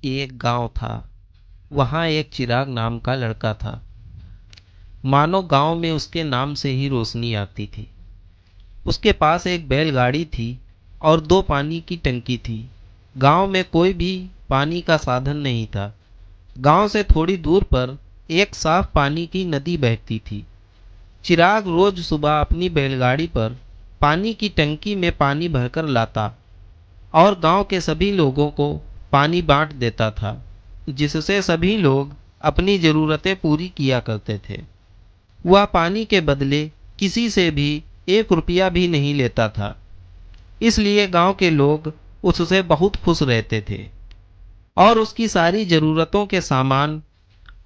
एक गांव था। वहाँ एक चिराग नाम का लड़का था। मानो गांव में उसके नाम से ही रोशनी आती थी। उसके पास एक बैलगाड़ी थी और 2 पानी की टंकी थी। गांव में कोई भी पानी का साधन नहीं था। गांव से थोड़ी दूर पर एक साफ पानी की नदी बहती थी। चिराग रोज सुबह अपनी बैलगाड़ी पर पानी की टंकी में पानी भरकर लाता और गांव के सभी लोगों को पानी बांट देता था, जिससे सभी लोग अपनी ज़रूरतें पूरी किया करते थे। वह पानी के बदले किसी से भी 1 रुपया भी नहीं लेता था, इसलिए गांव के लोग उससे बहुत खुश रहते थे और उसकी सारी ज़रूरतों के सामान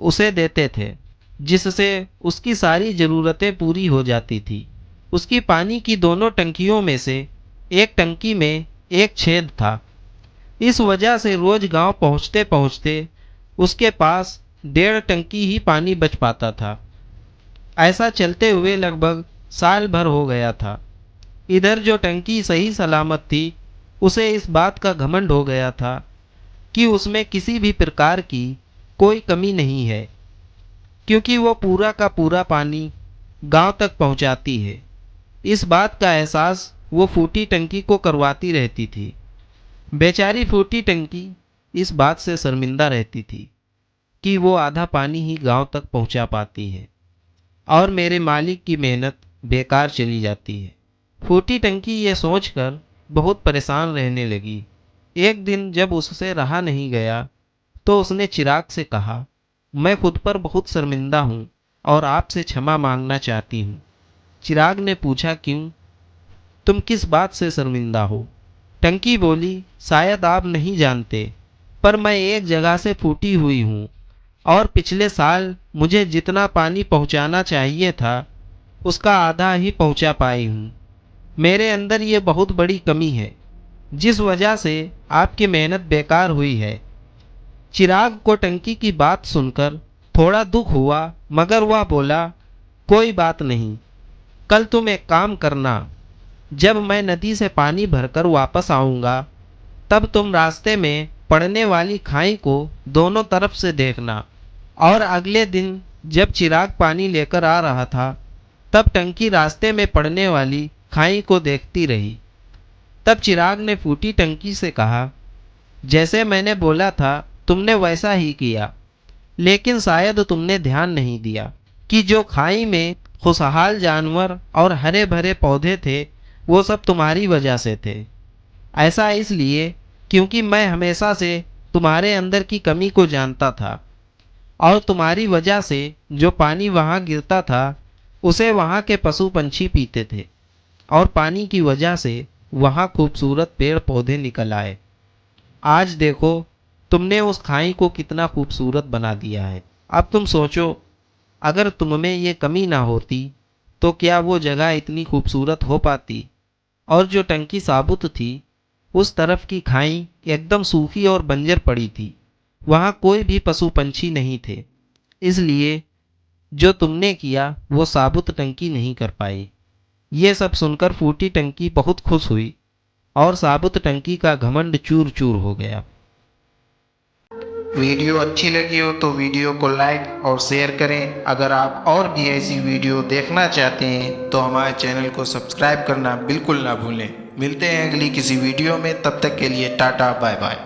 उसे देते थे, जिससे उसकी सारी ज़रूरतें पूरी हो जाती थी। उसकी पानी की दोनों टंकियों में से एक टंकी में एक छेद था। इस वजह से रोज गांव पहुंचते पहुंचते उसके पास 1.5 टंकी ही पानी बच पाता था। ऐसा चलते हुए लगभग साल भर हो गया था। इधर जो टंकी सही सलामत थी, उसे इस बात का घमंड हो गया था कि उसमें किसी भी प्रकार की कोई कमी नहीं है, क्योंकि वो पूरा का पूरा पानी गांव तक पहुंचाती है। इस बात का एहसास वो फूटी टंकी को करवाती रहती थी। बेचारी फूटी टंकी इस बात से शर्मिंदा रहती थी कि वो आधा पानी ही गांव तक पहुंचा पाती है और मेरे मालिक की मेहनत बेकार चली जाती है। फूटी टंकी ये सोचकर बहुत परेशान रहने लगी। एक दिन जब उससे रहा नहीं गया तो उसने चिराग से कहा, मैं खुद पर बहुत शर्मिंदा हूँ और आपसे क्षमा मांगना चाहती हूँ। चिराग ने पूछा, क्यों? तुम किस बात से शर्मिंदा हो? टंकी बोली, शायद आप नहीं जानते, पर मैं एक जगह से फूटी हुई हूँ और पिछले साल मुझे जितना पानी पहुँचाना चाहिए था उसका आधा ही पहुँचा पाई हूँ। मेरे अंदर ये बहुत बड़ी कमी है, जिस वजह से आपकी मेहनत बेकार हुई है। चिराग को टंकी की बात सुनकर थोड़ा दुख हुआ, मगर वह बोला, कोई बात नहीं, कल तुम एक काम करना, जब मैं नदी से पानी भरकर वापस आऊँगा तब तुम रास्ते में पड़ने वाली खाई को दोनों तरफ से देखना। और अगले दिन जब चिराग पानी लेकर आ रहा था, तब टंकी रास्ते में पड़ने वाली खाई को देखती रही। तब चिराग ने फूटी टंकी से कहा, जैसे मैंने बोला था तुमने वैसा ही किया, लेकिन शायद तुमने ध्यान नहीं दिया कि जो खाई में खुशहाल जानवर और हरे भरे पौधे थे वो सब तुम्हारी वजह से थे। ऐसा इसलिए क्योंकि मैं हमेशा से तुम्हारे अंदर की कमी को जानता था और तुम्हारी वजह से जो पानी वहाँ गिरता था उसे वहाँ के पशु पंछी पीते थे और पानी की वजह से वहाँ खूबसूरत पेड़ पौधे निकल आए। आज देखो तुमने उस खाई को कितना खूबसूरत बना दिया है। अब तुम सोचो, अगर तुम में ये कमी ना होती तो क्या वो जगह इतनी खूबसूरत हो पाती? और जो टंकी साबुत थी, उस तरफ की खाई एकदम सूखी और बंजर पड़ी थी। वहाँ कोई भी पशु पंछी नहीं थे, इसलिए जो तुमने किया वो साबुत टंकी नहीं कर पाई। ये सब सुनकर फूटी टंकी बहुत खुश हुई और साबुत टंकी का घमंड चूर चूर हो गया। वीडियो अच्छी लगी हो तो वीडियो को लाइक और शेयर करें। अगर आप और भी ऐसी वीडियो देखना चाहते हैं तो हमारे चैनल को सब्सक्राइब करना बिल्कुल ना भूलें। मिलते हैं अगली किसी वीडियो में, तब तक के लिए टाटा बाय बाय।